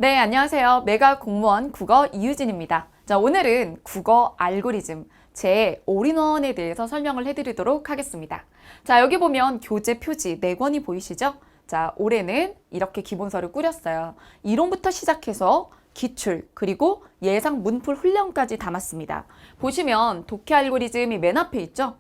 네, 안녕하세요. 메가 공무원 국어 이유진입니다. 자, 오늘은 국어 알고리즘 제 올인원에 대해서 설명을 해드리도록 하겠습니다. 자, 여기 보면 교재 표지 4권이 보이시죠? 자, 올해는 이렇게 기본서를 꾸렸어요. 이론부터 시작해서 기출, 그리고 예상 문풀 훈련까지 담았습니다. 보시면 독해 알고리즘이 맨 앞에 있죠?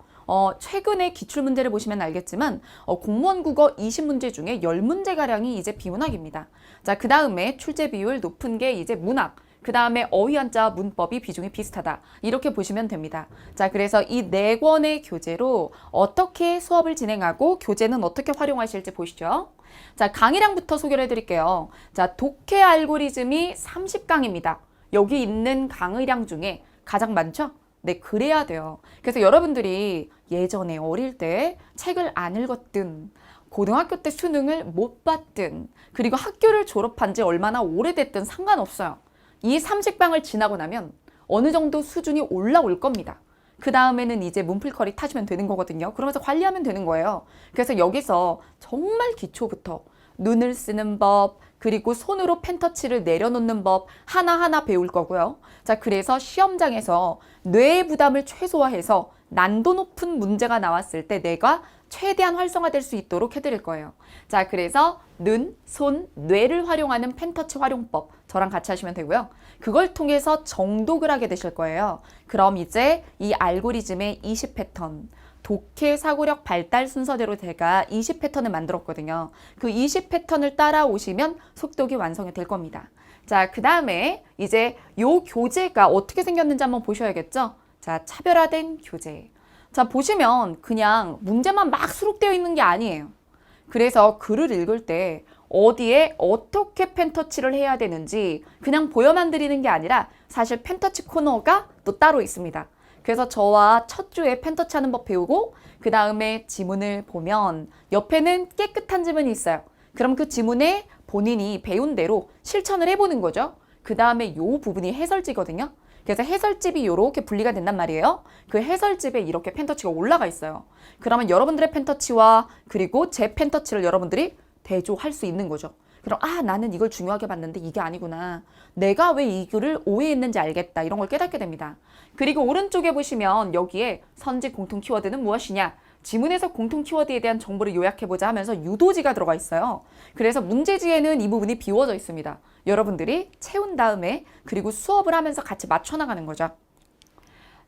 최근에 기출문제를 보시면 알겠지만 공무원 국어 20문제 중에 10문제가량이 이제 비문학입니다. 자, 그 다음에 출제 비율 높은 게 이제 문학, 그 다음에 어휘 한자 문법이 비중이 비슷하다. 이렇게 보시면 됩니다. 자, 그래서 이 4권의 교재로 어떻게 수업을 진행하고 교재는 어떻게 활용하실지 보시죠. 자, 강의량부터 소개를 해드릴게요. 자, 독해 알고리즘이 30강입니다. 여기 있는 강의량 중에 가장 많죠? 네, 그래야 돼요. 그래서 여러분들이 예전에 어릴 때 책을 안 읽었든 고등학교 때 수능을 못 봤든 그리고 학교를 졸업한 지 얼마나 오래됐든 상관없어요. 이 30강을 지나고 나면 어느 정도 수준이 올라올 겁니다. 그 다음에는 이제 문풀커리 타시면 되는 거거든요. 그러면서 관리하면 되는 거예요. 그래서 여기서 정말 기초부터 눈을 쓰는 법, 그리고 손으로 펜터치를 내려놓는 법 하나하나 배울 거고요. 자, 그래서 시험장에서 뇌의 부담을 최소화해서 난도 높은 문제가 나왔을 때 내가 최대한 활성화될 수 있도록 해드릴 거예요. 자, 그래서 눈, 손, 뇌를 활용하는 펜터치 활용법 저랑 같이 하시면 되고요. 그걸 통해서 정독을 하게 되실 거예요. 그럼 이제 이 알고리즘의 20패턴 독해 사고력 발달 순서대로 제가 20패턴을 만들었거든요. 그 20패턴을 따라오시면 속독이 완성이 될 겁니다. 자, 그 다음에 이제 요 교재가 어떻게 생겼는지 한번 보셔야겠죠? 자, 차별화된 교재. 자, 보시면 그냥 문제만 막 수록되어 있는 게 아니에요. 그래서 글을 읽을 때 어디에 어떻게 펜터치를 해야 되는지 그냥 보여만 드리는 게 아니라 사실 펜터치 코너가 또 따로 있습니다. 그래서 저와 첫 주에 펜터치 하는 법 배우고 그 다음에 지문을 보면 옆에는 깨끗한 지문이 있어요. 그럼 그 지문에 본인이 배운 대로 실천을 해보는 거죠. 그 다음에 요 부분이 해설지거든요. 그래서 해설집이 이렇게 분리가 된단 말이에요. 그 해설집에 이렇게 펜터치가 올라가 있어요. 그러면 여러분들의 펜터치와 그리고 제 펜터치를 여러분들이 대조할 수 있는 거죠. 그럼 나는 이걸 중요하게 봤는데 이게 아니구나. 내가 왜 이 글을 오해했는지 알겠다. 이런 걸 깨닫게 됩니다. 그리고 오른쪽에 보시면 여기에 선지 공통 키워드는 무엇이냐. 지문에서 공통 키워드에 대한 정보를 요약해보자 하면서 유도지가 들어가 있어요. 그래서 문제지에는 이 부분이 비워져 있습니다. 여러분들이 채운 다음에 그리고 수업을 하면서 같이 맞춰나가는 거죠.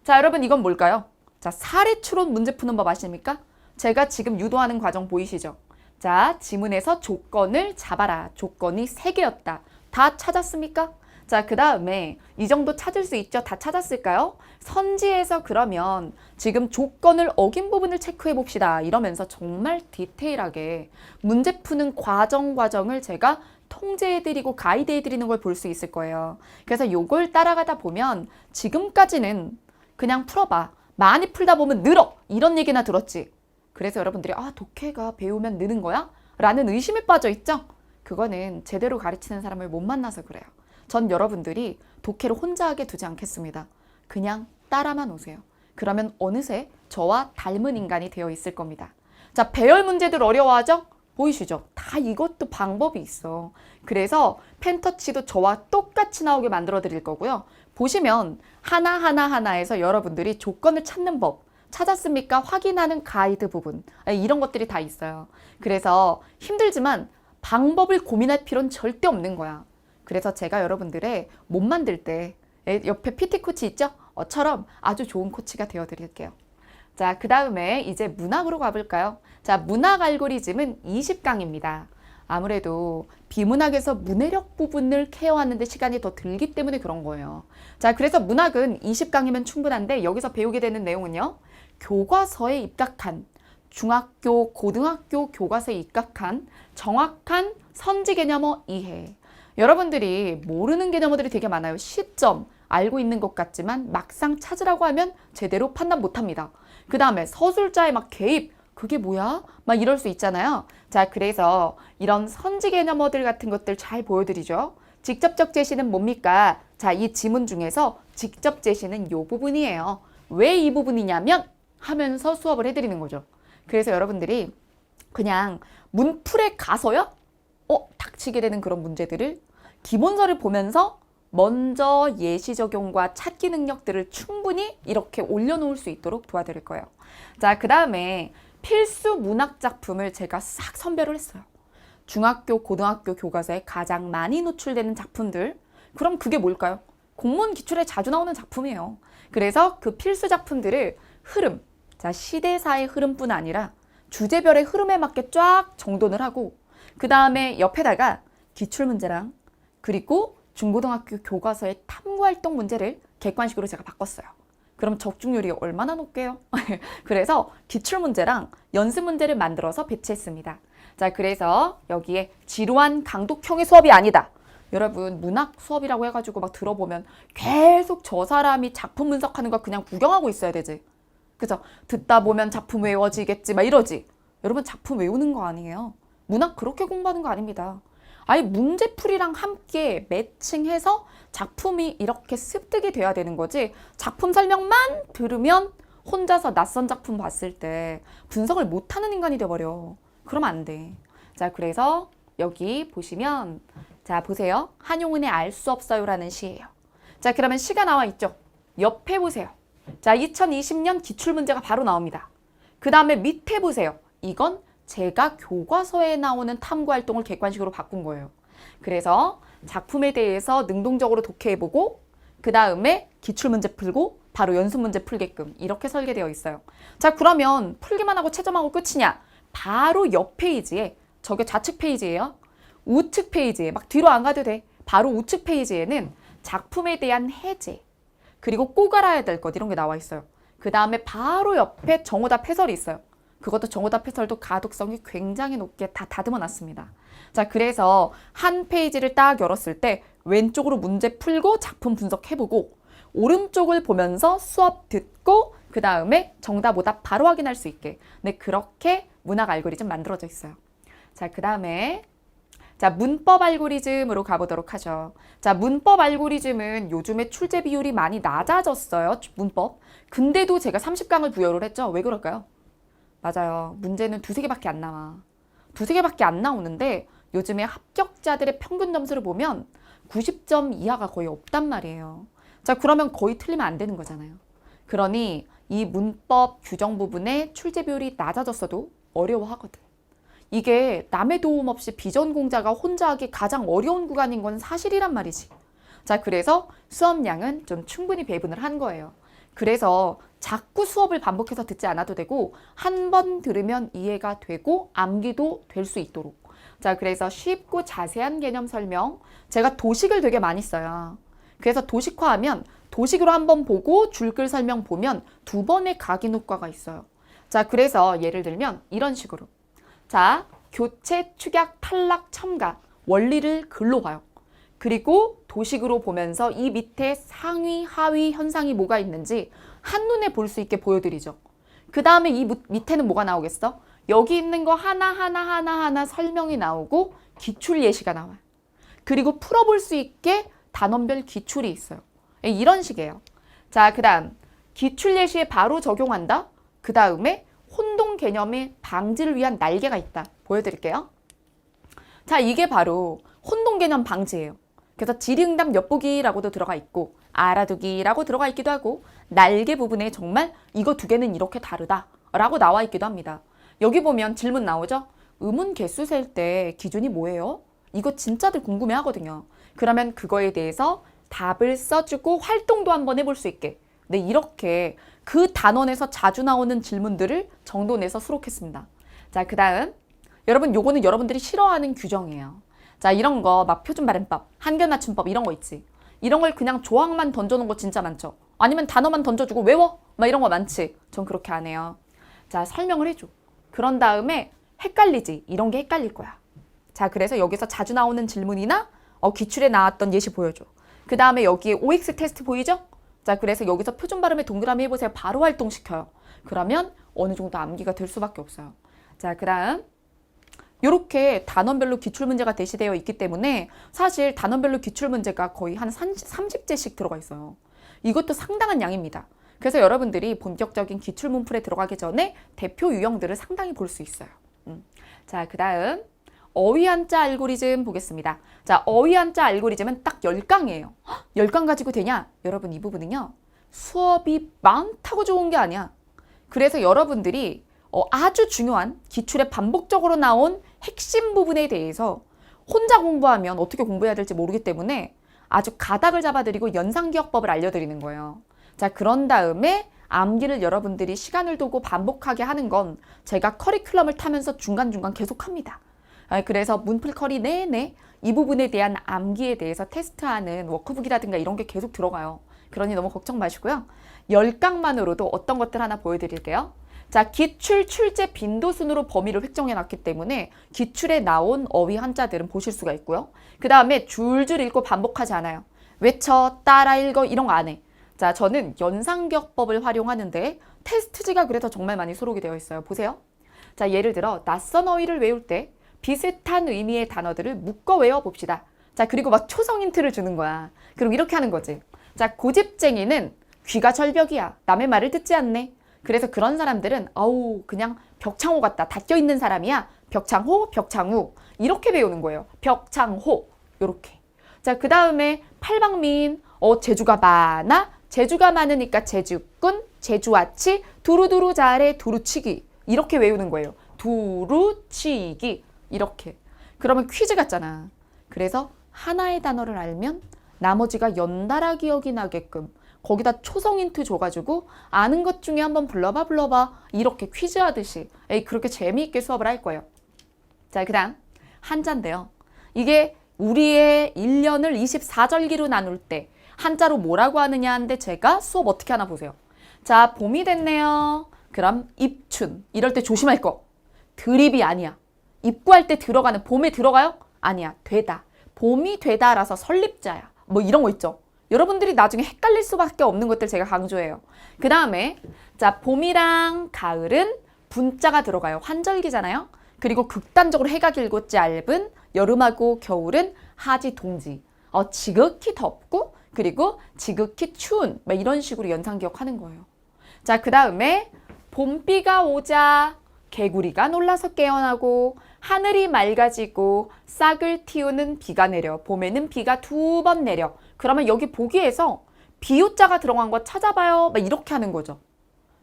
자, 여러분 이건 뭘까요? 자, 사례 추론 문제 푸는 법 아십니까? 제가 지금 유도하는 과정 보이시죠? 자, 지문에서 조건을 잡아라. 조건이 3개였다. 다 찾았습니까? 자, 그 다음에 이 정도 찾을 수 있죠? 다 찾았을까요? 선지에서 그러면 지금 조건을 어긴 부분을 체크해 봅시다. 이러면서 정말 디테일하게 문제 푸는 과정을 제가 통제해드리고 가이드해드리는 걸 볼 수 있을 거예요. 그래서 요걸 따라가다 보면 지금까지는 그냥 풀어봐. 많이 풀다 보면 늘어. 이런 얘기나 들었지. 그래서 여러분들이 독해가 배우면 느는 거야? 라는 의심에 빠져 있죠? 그거는 제대로 가르치는 사람을 못 만나서 그래요. 전 여러분들이 독해를 혼자 하게 두지 않겠습니다. 그냥 따라만 오세요. 그러면 어느새 저와 닮은 인간이 되어 있을 겁니다. 자, 배열 문제들 어려워하죠? 보이시죠? 다 이것도 방법이 있어. 그래서 펜터치도 저와 똑같이 나오게 만들어 드릴 거고요. 보시면 하나하나에서 여러분들이 조건을 찾는 법 찾았습니까? 확인하는 가이드 부분 이런 것들이 다 있어요. 그래서 힘들지만 방법을 고민할 필요는 절대 없는 거야. 그래서 제가 여러분들의 못 만들 때 옆에 PT 코치 있죠? 처럼 아주 좋은 코치가 되어 드릴게요. 자, 그 다음에 이제 문학으로 가볼까요? 자, 문학 알고리즘은 20강입니다. 아무래도 비문학에서 문해력 부분을 케어하는데 시간이 더 들기 때문에 그런 거예요. 자, 그래서 문학은 20강이면 충분한데 여기서 배우게 되는 내용은요. 교과서에 입각한 중학교, 고등학교 교과서에 입각한 정확한 선지 개념어 이해. 여러분들이 모르는 개념어들이 되게 많아요. 시점 알고 있는 것 같지만 막상 찾으라고 하면 제대로 판단 못합니다. 그 다음에 서술자의 막 개입 그게 뭐야? 막 이럴 수 있잖아요. 자, 그래서 이런 선지 개념어들 같은 것들 잘 보여드리죠. 직접적 제시는 뭡니까? 자, 이 지문 중에서 직접 제시는 이 부분이에요. 왜 이 부분이냐면 하면서 수업을 해드리는 거죠. 그래서 여러분들이 그냥 문풀에 가서요? 닥치게 되는 그런 문제들을 기본서를 보면서 먼저 예시 적용과 찾기 능력들을 충분히 이렇게 올려놓을 수 있도록 도와드릴 거예요. 자, 그 다음에 필수 문학 작품을 제가 싹 선별을 했어요. 중학교, 고등학교 교과서에 가장 많이 노출되는 작품들. 그럼 그게 뭘까요? 공무원 기출에 자주 나오는 작품이에요. 그래서 그 필수 작품들을 흐름, 자, 시대사의 흐름뿐 아니라 주제별의 흐름에 맞게 쫙 정돈을 하고 그 다음에 옆에다가 기출문제랑 그리고 중고등학교 교과서의 탐구활동 문제를 객관식으로 제가 바꿨어요. 그럼 적중률이 얼마나 높게요? 그래서 기출문제랑 연습문제를 만들어서 배치했습니다. 자, 그래서 여기에 지루한 강독형의 수업이 아니다. 여러분 문학 수업이라고 해가지고 막 들어보면 계속 저 사람이 작품 분석하는 거 그냥 구경하고 있어야 되지. 그죠? 듣다 보면 작품 외워지겠지 막 이러지. 여러분 작품 외우는 거 아니에요. 문학 그렇게 공부하는 거 아닙니다. 아예 문제풀이랑 함께 매칭해서 작품이 이렇게 습득이 돼야 되는 거지. 작품 설명만 들으면 혼자서 낯선 작품 봤을 때 분석을 못하는 인간이 돼버려. 그러면 안 돼. 자, 그래서 여기 보시면 자, 보세요. 한용운의 알 수 없어요라는 시예요. 자, 그러면 시가 나와 있죠. 옆에 보세요. 자, 2020년 기출문제가 바로 나옵니다. 그 다음에 밑에 보세요. 이건 제가 교과서에 나오는 탐구활동을 객관식으로 바꾼 거예요. 그래서 작품에 대해서 능동적으로 독해해보고 그 다음에 기출문제 풀고 바로 연습문제 풀게끔 이렇게 설계되어 있어요. 자, 그러면 풀기만 하고 채점하고 끝이냐? 바로 옆 페이지에, 저게 좌측 페이지예요. 우측 페이지에 막 뒤로 안 가도 돼. 바로 우측 페이지에는 작품에 대한 해제 그리고 꼭 알아야 될 것 이런 게 나와 있어요. 그 다음에 바로 옆에 정오답 해설이 있어요. 그것도 정오답 해설도 가독성이 굉장히 높게 다 다듬어 놨습니다. 자, 그래서 한 페이지를 딱 열었을 때 왼쪽으로 문제 풀고 작품 분석해보고 오른쪽을 보면서 수업 듣고 그 다음에 정답 오답 바로 확인할 수 있게 네, 그렇게 문학 알고리즘 만들어져 있어요. 자, 그 다음에 자, 문법 알고리즘으로 가보도록 하죠. 자, 문법 알고리즘은 요즘에 출제 비율이 많이 낮아졌어요. 문법. 근데도 제가 30강을 부여를 했죠. 왜 그럴까요? 맞아요. 문제는 두세 개밖에 안 나와. 두세 개밖에 안 나오는데 요즘에 합격자들의 평균 점수를 보면 90점 이하가 거의 없단 말이에요. 자, 그러면 거의 틀리면 안 되는 거잖아요. 그러니 이 문법 규정 부분에 출제 비율이 낮아졌어도 어려워하거든. 이게 남의 도움 없이 비전공자가 혼자 하기 가장 어려운 구간인 건 사실이란 말이지. 자, 그래서 수업량은 좀 충분히 배분을 한 거예요. 그래서 자꾸 수업을 반복해서 듣지 않아도 되고 한 번 들으면 이해가 되고 암기도 될 수 있도록. 자, 그래서 쉽고 자세한 개념 설명. 제가 도식을 되게 많이 써요. 그래서 도식화하면 도식으로 한 번 보고 줄글 설명 보면 두 번의 각인 효과가 있어요. 자, 그래서 예를 들면 이런 식으로. 자, 교체, 축약, 탈락, 첨가, 원리를 글로 봐요. 그리고 도식으로 보면서 이 밑에 상위, 하위 현상이 뭐가 있는지 한눈에 볼 수 있게 보여드리죠. 그 다음에 이 밑에는 뭐가 나오겠어? 여기 있는 거 하나하나 설명이 나오고 기출 예시가 나와요. 그리고 풀어볼 수 있게 단원별 기출이 있어요. 이런 식이에요. 자, 그 다음 기출 예시에 바로 적용한다. 그 다음에 혼동 개념의 방지를 위한 날개가 있다. 보여드릴게요. 자, 이게 바로 혼동 개념 방지예요. 그래서 질의응답 엿보기라고도 들어가 있고 알아두기라고 들어가 있기도 하고 날개 부분에 정말 이거 두 개는 이렇게 다르다라고 나와 있기도 합니다. 여기 보면 질문 나오죠? 의문 개수 셀 때 기준이 뭐예요? 이거 진짜들 궁금해 하거든요. 그러면 그거에 대해서 답을 써주고 활동도 한번 해볼 수 있게 네, 이렇게 그 단원에서 자주 나오는 질문들을 정돈해서 수록했습니다. 자, 그 다음 여러분 요거는 여러분들이 싫어하는 규정이에요. 자, 이런 거 막 표준 발음법, 한글 맞춤법 이런 거 있지. 이런 걸 그냥 조항만 던져놓은 거 진짜 많죠. 아니면 단어만 던져주고 외워? 막 이런 거 많지. 전 그렇게 안 해요. 자, 설명을 해줘. 그런 다음에 헷갈리지. 이런 게 헷갈릴 거야. 자, 그래서 여기서 자주 나오는 질문이나 기출에 나왔던 예시 보여줘. 그 다음에 여기에 OX 테스트 보이죠? 자, 그래서 여기서 표준 발음에 동그라미 해보세요. 바로 활동시켜요. 그러면 어느 정도 암기가 될 수밖에 없어요. 자, 그 다음 이렇게 단원별로 기출문제가 대시되어 있기 때문에 사실 단원별로 기출문제가 거의 한 30제씩 들어가 있어요. 이것도 상당한 양입니다. 그래서 여러분들이 본격적인 기출문풀에 들어가기 전에 대표 유형들을 상당히 볼 수 있어요. 자, 그 다음 어휘 한자 알고리즘 보겠습니다. 자, 어휘 한자 알고리즘은 딱 10강이에요. 10강 가지고 되냐? 여러분, 이 부분은요. 수업이 많다고 좋은 게 아니야. 그래서 여러분들이 아주 중요한 기출에 반복적으로 나온 핵심 부분에 대해서 혼자 공부하면 어떻게 공부해야 될지 모르기 때문에 아주 가닥을 잡아드리고 연상기억법을 알려드리는 거예요. 자, 그런 다음에 암기를 여러분들이 시간을 두고 반복하게 하는 건 제가 커리큘럼을 타면서 중간중간 계속합니다. 그래서 문풀커리 내내 이 부분에 대한 암기에 대해서 테스트하는 워크북이라든가 이런 게 계속 들어가요. 그러니 너무 걱정 마시고요. 10강만으로도 어떤 것들 하나 보여드릴게요. 자, 기출 출제 빈도 순으로 범위를 획정해 놨기 때문에 기출에 나온 어휘 한자들은 보실 수가 있고요. 그 다음에 줄줄 읽고 반복하지 않아요. 외쳐, 따라 읽어 이런 거 안 해. 자, 저는 연상기억법을 활용하는데 테스트지가 그래서 정말 많이 수록이 되어 있어요. 보세요. 자, 예를 들어 낯선 어휘를 외울 때 비슷한 의미의 단어들을 묶어 외워봅시다. 자, 그리고 막 초성 힌트를 주는 거야. 그럼 이렇게 하는 거지. 자, 고집쟁이는 귀가 절벽이야. 남의 말을 듣지 않네. 그래서 그런 사람들은 그냥 벽창호 같다. 닫혀있는 사람이야. 벽창호, 벽창우. 이렇게 배우는 거예요. 벽창호. 요렇게. 자, 그 다음에 팔방미인. 재주가 많아? 재주가 많으니까 재주꾼, 재주아치, 두루두루 잘해, 두루치기. 이렇게 외우는 거예요. 두루치기. 이렇게. 그러면 퀴즈 같잖아. 그래서 하나의 단어를 알면 나머지가 연달아 기억이 나게끔 거기다 초성 힌트 줘가지고 아는 것 중에 한번 불러봐 이렇게 퀴즈 하듯이 그렇게 재미있게 수업을 할 거예요. 자, 그 다음 한자인데요. 이게 우리의 1년을 24절기로 나눌 때 한자로 뭐라고 하느냐 하는데 제가 수업 어떻게 하나 보세요. 자, 봄이 됐네요. 그럼 입춘. 이럴 때 조심할 거. 드립이 아니야. 입구할 때 들어가는 봄에 들어가요? 아니야. 되다. 봄이 되다라서 설립자야. 뭐 이런 거 있죠. 여러분들이 나중에 헷갈릴 수밖에 없는 것들 제가 강조해요. 그 다음에 자, 봄이랑 가을은 분자가 들어가요. 환절기잖아요. 그리고 극단적으로 해가 길고 짧은 여름하고 겨울은 하지 동지. 지극히 덥고 그리고 지극히 추운 막 이런 식으로 연상기억하는 거예요. 자, 그 다음에 봄비가 오자 개구리가 놀라서 깨어나고 하늘이 맑아지고 싹을 틔우는 비가 내려. 봄에는 비가 2번 내려. 그러면 여기 보기에서 비유자가 들어간 거 찾아봐요. 막 이렇게 하는 거죠.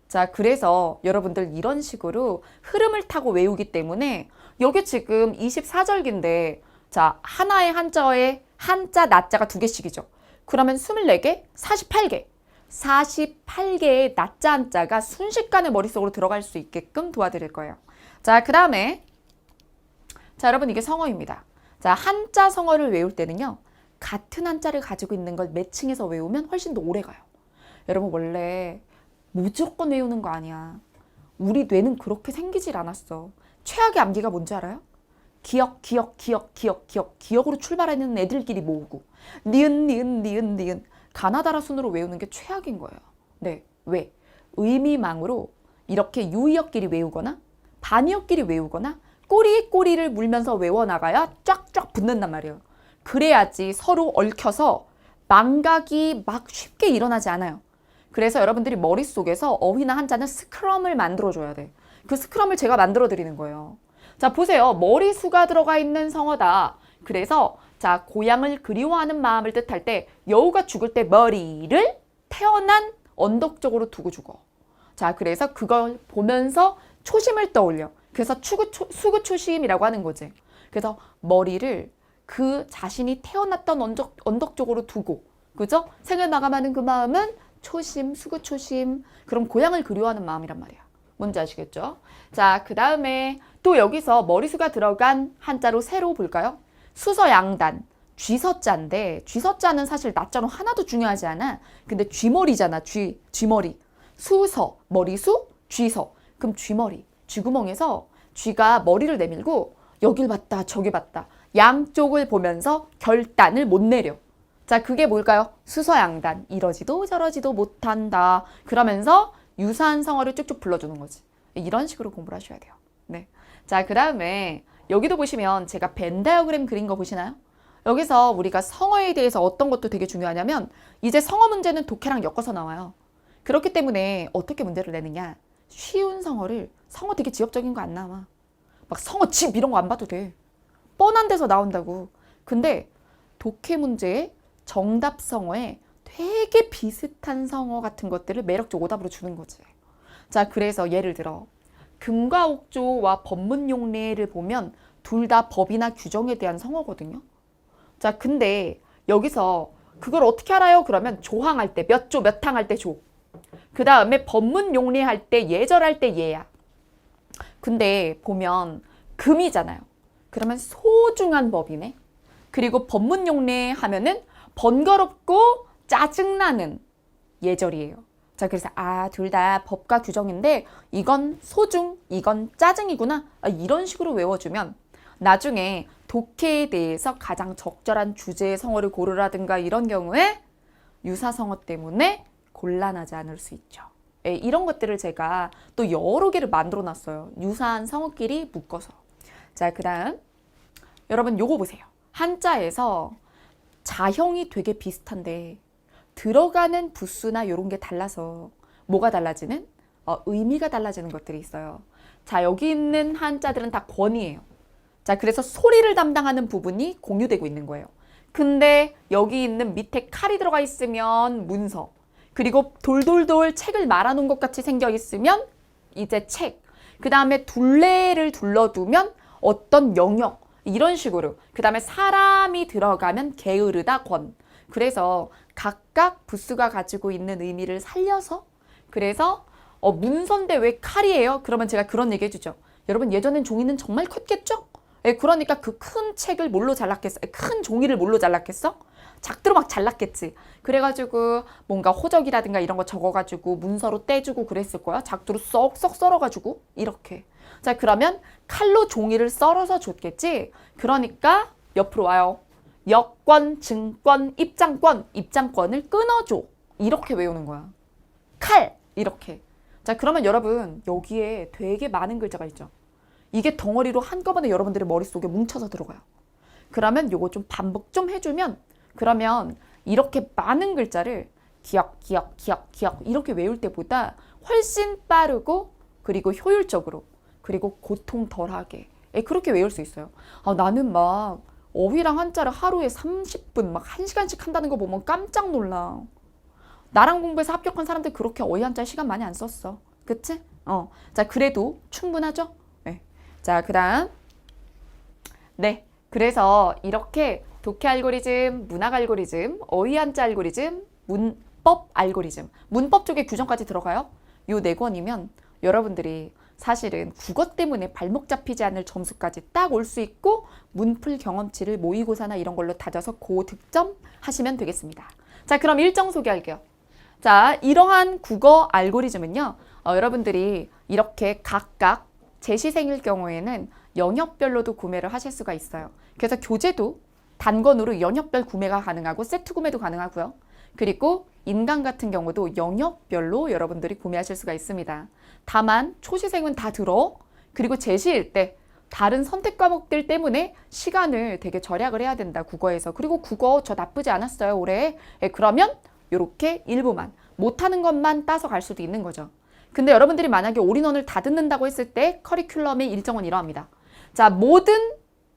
자, 그래서 여러분들 이런 식으로 흐름을 타고 외우기 때문에 여기 지금 24절기인데 자, 하나의 한자에 한자, 낮자가 2개씩이죠. 그러면 24개, 48개. 48개의 낮자 한자가 순식간에 머릿속으로 들어갈 수 있게끔 도와드릴 거예요. 자, 그 다음에 자, 여러분 이게 성어입니다. 자, 한자 성어를 외울 때는요. 같은 한자를 가지고 있는 걸 매칭해서 외우면 훨씬 더 오래 가요. 여러분 원래 무조건 외우는 거 아니야. 우리 뇌는 그렇게 생기질 않았어. 최악의 암기가 뭔지 알아요? 기억으로 출발하는 애들끼리 모으고 니은 가나다라 순으로 외우는 게 최악인 거예요. 네, 왜? 의미망으로 이렇게 유의어끼리 외우거나 반의어끼리 외우거나 꼬리를 물면서 외워나가야 쫙쫙 붙는단 말이에요. 그래야지 서로 얽혀서 망각이 막 쉽게 일어나지 않아요. 그래서 여러분들이 머릿속에서 어휘나 한자는 스크럼을 만들어줘야 돼. 그 스크럼을 제가 만들어 드리는 거예요. 자, 보세요. 머리수가 들어가 있는 성어다. 그래서 자, 고향을 그리워하는 마음을 뜻할 때 여우가 죽을 때 머리를 태어난 언덕 쪽으로 두고 죽어. 자, 그래서 그걸 보면서 초심을 떠올려. 그래서 수구초심이라고 하는 거지. 그래서 머리를 그 자신이 태어났던 언덕 쪽으로 두고, 그죠? 생을 마감하는 그 마음은 초심, 수구초심. 그럼 고향을 그리워하는 마음이란 말이야. 뭔지 아시겠죠? 자, 그 다음에 또 여기서 머리수가 들어간 한자로 새로 볼까요? 수서양단, 쥐서자인데 쥐서자는 사실 낮자로 하나도 중요하지 않아. 근데 쥐머리잖아. 쥐머리. 수서, 머리수, 쥐서. 그럼 쥐머리. 쥐구멍에서 쥐가 머리를 내밀고 여길 봤다 저길 봤다 양쪽을 보면서 결단을 못 내려. 자, 그게 뭘까요? 수서양단. 이러지도 저러지도 못한다. 그러면서 유사한 성어를 쭉쭉 불러주는 거지. 이런 식으로 공부를 하셔야 돼요. 네. 자, 그 다음에 여기도 보시면 제가 벤 다이어그램 그린 거 보시나요? 여기서 우리가 성어에 대해서 어떤 것도 되게 중요하냐면 이제 성어 문제는 독해랑 엮어서 나와요. 그렇기 때문에 어떻게 문제를 내느냐. 쉬운 성어를 성어 되게 지엽적인 거 안 나와. 막 성어 집 이런 거 안 봐도 돼. 뻔한 데서 나온다고. 근데 독해 문제에 정답 성어에 되게 비슷한 성어 같은 것들을 매력적 오답으로 주는 거지. 자, 그래서 예를 들어 금과 옥조와 법문 용례를 보면 둘 다 법이나 규정에 대한 성어거든요. 자, 근데 여기서 그걸 어떻게 알아요? 그러면 조항할 때 몇 조 몇 항 할 때 조. 그 다음에 법문 용례할 때 예절할 때 예야. 근데 보면 금이잖아요. 그러면 소중한 법이네. 그리고 법문 용례 하면은 번거롭고 짜증나는 예절이에요. 자, 그래서 둘 다 법과 규정인데 이건 소중, 이건 짜증이구나. 이런 식으로 외워주면 나중에 독해에 대해서 가장 적절한 주제의 성어를 고르라든가 이런 경우에 유사성어 때문에 곤란하지 않을 수 있죠. 예, 이런 것들을 제가 또 여러 개를 만들어 놨어요. 유사한 성어끼리 묶어서. 자, 그 다음 여러분 요거 보세요. 한자에서 자형이 되게 비슷한데 들어가는 부수나 이런 게 달라서 뭐가 달라지는? 의미가 달라지는 것들이 있어요. 자, 여기 있는 한자들은 다 권이에요. 자, 그래서 소리를 담당하는 부분이 공유되고 있는 거예요. 근데 여기 있는 밑에 칼이 들어가 있으면 문서, 그리고 돌돌돌 책을 말아놓은 것 같이 생겨 있으면 이제 책, 그 다음에 둘레를 둘러두면 어떤 영역, 이런 식으로. 그 다음에 사람이 들어가면 게으르다, 권. 그래서 각각 부수가 가지고 있는 의미를 살려서, 그래서 문서인데 왜 칼이에요? 그러면 제가 그런 얘기 해주죠. 여러분, 예전엔 종이는 정말 컸겠죠? 예, 그러니까 그 큰 책을 뭘로 잘랐겠어? 큰 종이를 뭘로 잘랐겠어? 작두로 막 잘랐겠지. 그래가지고 뭔가 호적이라든가 이런 거 적어가지고 문서로 떼주고 그랬을 거야. 작두로 쏙쏙 썰어가지고 이렇게. 자, 그러면 칼로 종이를 썰어서 줬겠지. 그러니까 옆으로 와요. 여권, 증권, 입장권, 입장권을 끊어줘. 이렇게 외우는 거야. 칼! 이렇게. 자, 그러면 여러분 여기에 되게 많은 글자가 있죠. 이게 덩어리로 한꺼번에 여러분들의 머릿속에 뭉쳐서 들어가요. 그러면 요거 좀 반복 좀 해주면, 그러면 이렇게 많은 글자를 기억, 기억, 기억, 기억 이렇게 외울 때보다 훨씬 빠르고 그리고 효율적으로 그리고 고통 덜하게 그렇게 외울 수 있어요. 나는 막 어휘랑 한자를 하루에 30분 막 1시간씩 한다는 거 보면 깜짝 놀라. 나랑 공부해서 합격한 사람들 그렇게 어휘 한자 시간 많이 안 썼어. 그치? 자, 그래도 충분하죠? 네. 자, 그 다음. 네. 그래서 이렇게 독해 알고리즘, 문학 알고리즘, 어휘 한자 알고리즘, 문법 알고리즘. 문법 쪽에 규정까지 들어가요. 요 4권이면 여러분들이 사실은 국어 때문에 발목 잡히지 않을 점수까지 딱 올 수 있고 문풀 경험치를 모의고사나 이런 걸로 다져서 고득점 하시면 되겠습니다. 자, 그럼 일정 소개할게요. 자, 이러한 국어 알고리즘은요. 여러분들이 이렇게 각각 재시생일 경우에는 영역별로도 구매를 하실 수가 있어요. 그래서 교재도 단권으로 영역별 구매가 가능하고 세트 구매도 가능하고요. 그리고 인강 같은 경우도 영역별로 여러분들이 구매하실 수가 있습니다. 다만 초시생은 다 들어. 그리고 제시일 때 다른 선택 과목들 때문에 시간을 되게 절약을 해야 된다, 국어에서. 그리고 국어 저 나쁘지 않았어요, 올해. 그러면 이렇게 일부만, 못하는 것만 따서 갈 수도 있는 거죠. 근데 여러분들이 만약에 올인원을 다 듣는다고 했을 때 커리큘럼의 일정은 이러합니다. 자, 모든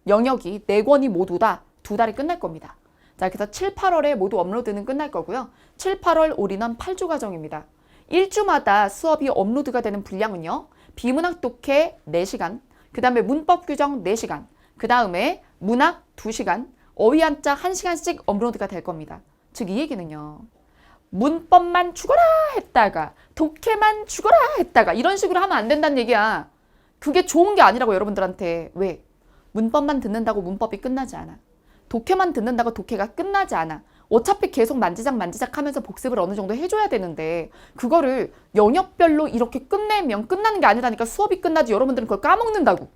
영역이 4권이 모두 다 2달에 끝날 겁니다. 자, 그래서 7, 8월에 모두 업로드는 끝날 거고요. 7, 8월 올인원 8주 과정입니다. 1주마다 수업이 업로드가 되는 분량은요. 비문학 독해 4시간, 그 다음에 문법 규정 4시간, 그 다음에 문학 2시간, 어휘 한자 1시간씩 업로드가 될 겁니다. 즉 이 얘기는요. 문법만 죽어라 했다가 독해만 죽어라 했다가 이런 식으로 하면 안 된다는 얘기야. 그게 좋은 게 아니라고, 여러분들한테. 왜? 문법만 듣는다고 문법이 끝나지 않아. 독해만 듣는다고 독해가 끝나지 않아. 어차피 계속 만지작 하면서 복습을 어느 정도 해줘야 되는데 그거를 영역별로 이렇게 끝내면 끝나는 게 아니라니까. 수업이 끝나지 여러분들은 그걸 까먹는다고.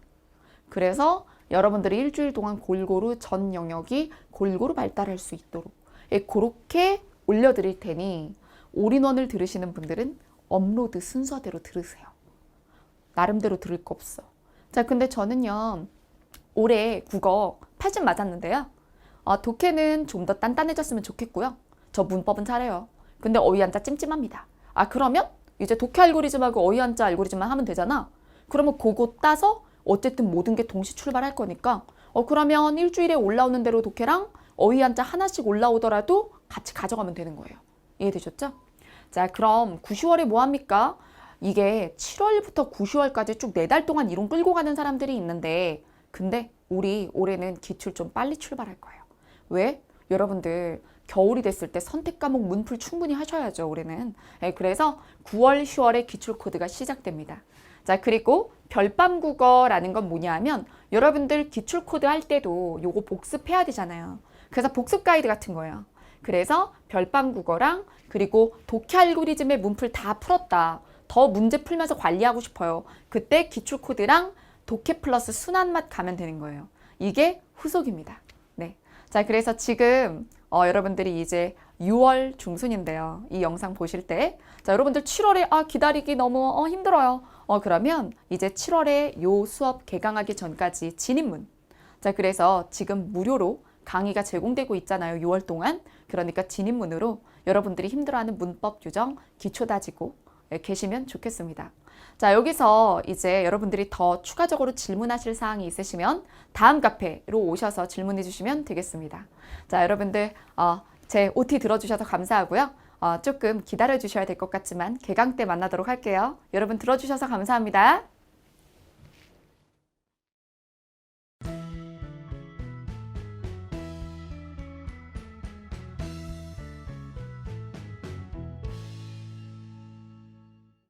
그래서 여러분들이 일주일 동안 골고루 전 영역이 골고루 발달할 수 있도록 그렇게 올려드릴 테니 올인원을 들으시는 분들은 업로드 순서대로 들으세요. 나름대로 들을 거 없어. 자, 근데 저는요. 올해 국어 8점 맞았는데요. 독해는 좀 더 단단해졌으면 좋겠고요. 저 문법은 잘해요. 근데 어휘 한자 찜찜합니다. 그러면 이제 독해 알고리즘하고 어휘 한자 알고리즘만 하면 되잖아. 그러면 그거 따서 어쨌든 모든 게 동시 출발할 거니까 그러면 일주일에 올라오는 대로 독해랑 어휘 한자 하나씩 올라오더라도 같이 가져가면 되는 거예요. 이해되셨죠? 자, 그럼 9, 10월에 뭐 합니까? 이게 7월부터 9, 10월까지 쭉 4달 동안 이론 끌고 가는 사람들이 있는데 근데 우리 올해는 기출 좀 빨리 출발할 거예요. 왜? 여러분들 겨울이 됐을 때 선택 과목 문풀 충분히 하셔야죠, 올해는. 그래서 9월, 10월에 기출 코드가 시작됩니다. 자, 그리고 별밤 국어라는 건 뭐냐 하면 여러분들 기출 코드 할 때도 요거 복습해야 되잖아요. 그래서 복습 가이드 같은 거예요. 그래서 별밤 국어랑 그리고 독해 알고리즘의 문풀 다 풀었다. 더 문제 풀면서 관리하고 싶어요. 그때 기출 코드랑 독해 플러스 순한 맛 가면 되는 거예요. 이게 후속입니다. 네. 자, 그래서 지금 여러분들이 이제 6월 중순인데요. 이 영상 보실 때. 자, 여러분들 7월에 기다리기 너무 힘들어요. 그러면 이제 7월에 요 수업 개강하기 전까지 진입문. 자, 그래서 지금 무료로 강의가 제공되고 있잖아요. 6월 동안. 그러니까 진입문으로 여러분들이 힘들어하는 문법 규정 기초 다지고 계시면 좋겠습니다. 자, 여기서 이제 여러분들이 더 추가적으로 질문하실 사항이 있으시면 다음 카페로 오셔서 질문해 주시면 되겠습니다. 자, 여러분들 제 OT 들어주셔서 감사하고요. 조금 기다려 주셔야 될 것 같지만 개강 때 만나도록 할게요. 여러분 들어주셔서 감사합니다.